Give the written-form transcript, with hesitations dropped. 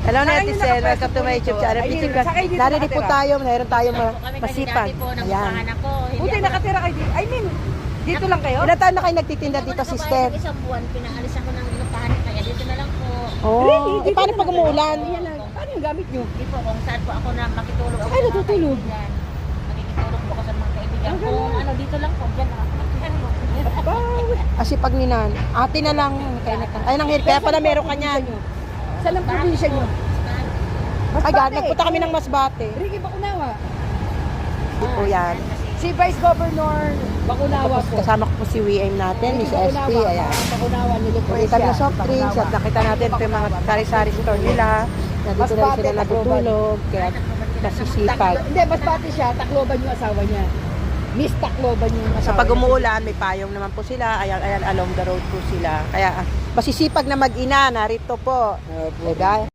Hello netizen, welcome to my YouTube channel. Narinig po tayo, mayroon tayong masipag. Ayan. Buti nakatira kayo dito. I mean, dito lang kayo? Ilan taon na kayo nagtitinda dito, sister? Isang buwan, pinaalis ako ng inupahan kaya dito na lang po. Oh, Really? paano pag umuulan? Paano yung gamit nyo? Hindi po, kung saan po ako na makitulog ako Ay, sa mga natutulog? kaibigan. Makikitulog po ako sa mga kaibigan. Kung ano, dito lang po, dyan ako. Kasi pag ninan, ate na lang. Ay, kaya pala meron ka niyan. Saan ang probinsya nyo? Ay, God, nagpunta kami ng Masbate. Ricky Bakunawa. O yan. Si Vice Governor Bakunawa po. Kasama ko po si WM natin, Miss ST. Ayan. Bakunawa, Pwede kami ng soft drinks at nakita natin ito yung mga sari-sari store nila. Na dito na rin sila natutulog. Kaya nasisipag. Hindi, Masbate siya. Tacloban yung asawa niya. Miss Tacloban yung asawa Sa pag niya. umuulan, may payong naman po sila. Ayan, along the road po sila. Kaya masisipag na mag-ina, narito po. Diba?